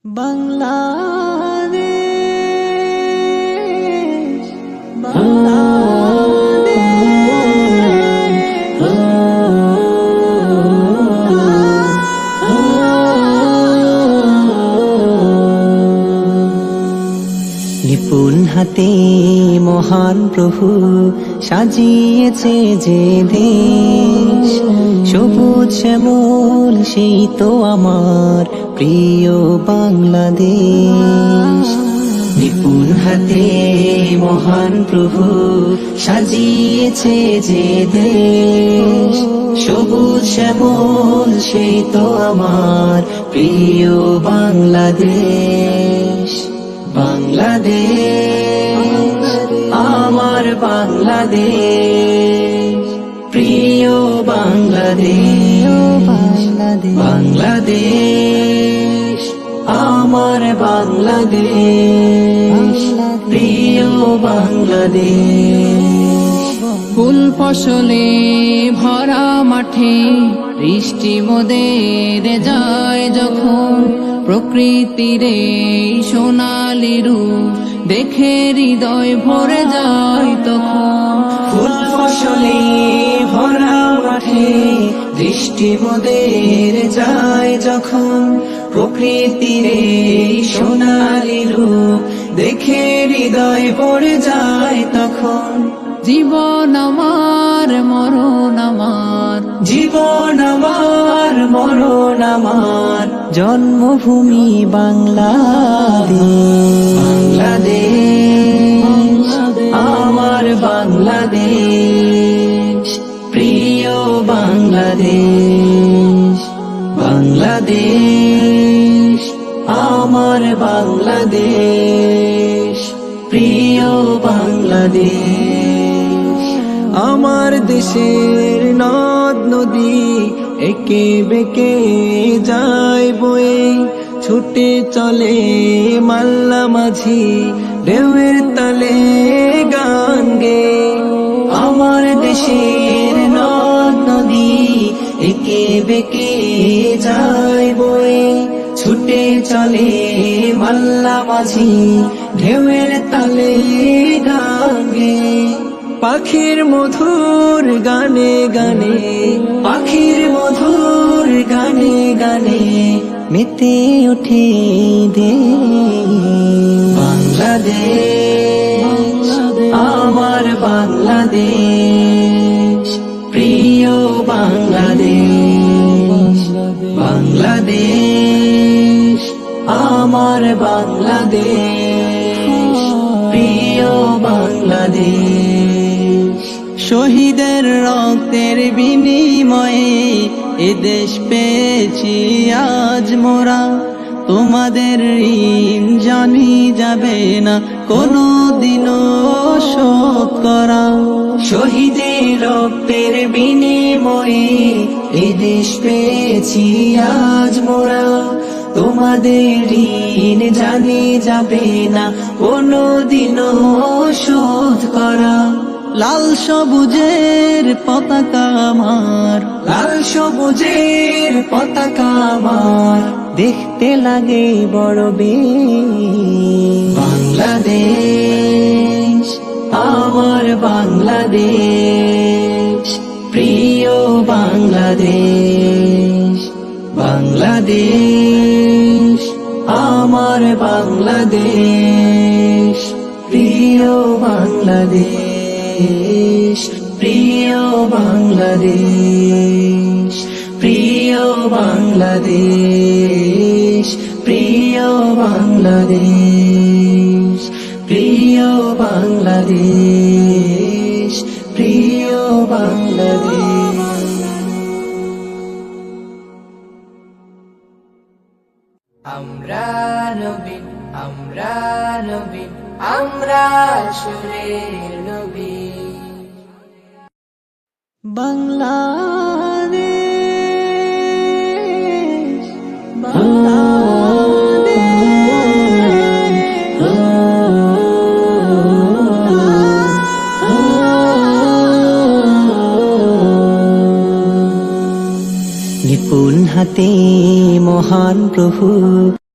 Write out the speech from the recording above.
বাংলাদেশ বাংলাদেশ নিপুণ হাতে মহান প্রভু সাজিয়েছে যে দেশ, সবুজ শ্যামল সেই তো আমার প্রিয় বাংলাদেশ। নিপুণ হাতে মহান প্রভু সাজিয়েছে যে দেশ, সবুজ শ্যামল সেই তো আমার প্রিয় বাংলাদেশ। বাংলাদেশ আমার বাংলাদেশ, প্রিয় বাংলাদেশ। বাংলাদেশ আমার বাংলাদেশ, প্রিয় বাংলাদেশ। ফুল ফসলে ভরা মাঠে বৃষ্টি মোদের যায় যখন, প্রকৃতির এই সোনালি রূপ দেখে হৃদয় ভরে যায় তখন। ফুল ফসলে ভরা মাঠে বৃষ্টি মোদের যায় যখন, প্রকৃতির এই সোনালি রূপ দেখে হৃদয় ভরে যায় তখন। জীবন আমার মরণ আমার, জীবন আমার মরণ আমার, জন্মভূমি বাংলাদেশ। বাংলাদেশ আমার বাংলাদেশ, প্রিয় বাংলাদেশ। বাংলাদেশ আমার বাংলাদেশ, প্রিয় বাংলাদেশ। আমার দেশের নদ নদী একে বেঁকে যায় বয়ে, ছুটে চলে মাল্লা মাঝি ঢেউয়ের তালে গান গে। আমার দেশের নদ নদী একে বেঁকে যায় বয়ে, ছুটে চলে মাল্লা মাঝি ঢেউয়ের তালে গান গে। পাখির মধুর গানে গানে, পাখির মধুর গানে গানে মেতে ওঠে দে। বাংলাদেশ আমার বাংলাদেশ, প্রিয় বাংলাদেশ। বাংলাদেশ আমার বাংলাদেশ, প্রিয় বাংলাদেশ। শহীদের রক্তের বিনিময়ে এ দেশ পেয়েছি আজ মোরা, তোমাদের ঋণ জানি যাবে না কোনো দিনও শোধ করা। শহীদের রক্তের বিনিময়ে এ দেশ পেয়েছি আজ মোরা, তোমাদের ঋণ জানি যাবে না কোনো দিনও শোধ করা। লাল সবুজের পতাকা আমার, লাল সবুজের পতাকা আমার, দেখতে লাগে বড় বেশ। বাংলাদেশ আমার বাংলাদেশ, প্রিয় বাংলাদেশ। বাংলাদেশ আমার বাংলাদেশ, প্রিয় বাংলাদেশ। প্রিয় বাংলাদেশ, প্রিয় বাংলাদেশ, প্রিয় বাংলাদেশ, প্রিয় বাংলাদেশ, প্রিয় বাংলাদেশ। আমরা নবীন, আমরা নবীন, আমরা সুরের নবী। বাংলাদেশ নিপুণ হাতে মহান প্রভু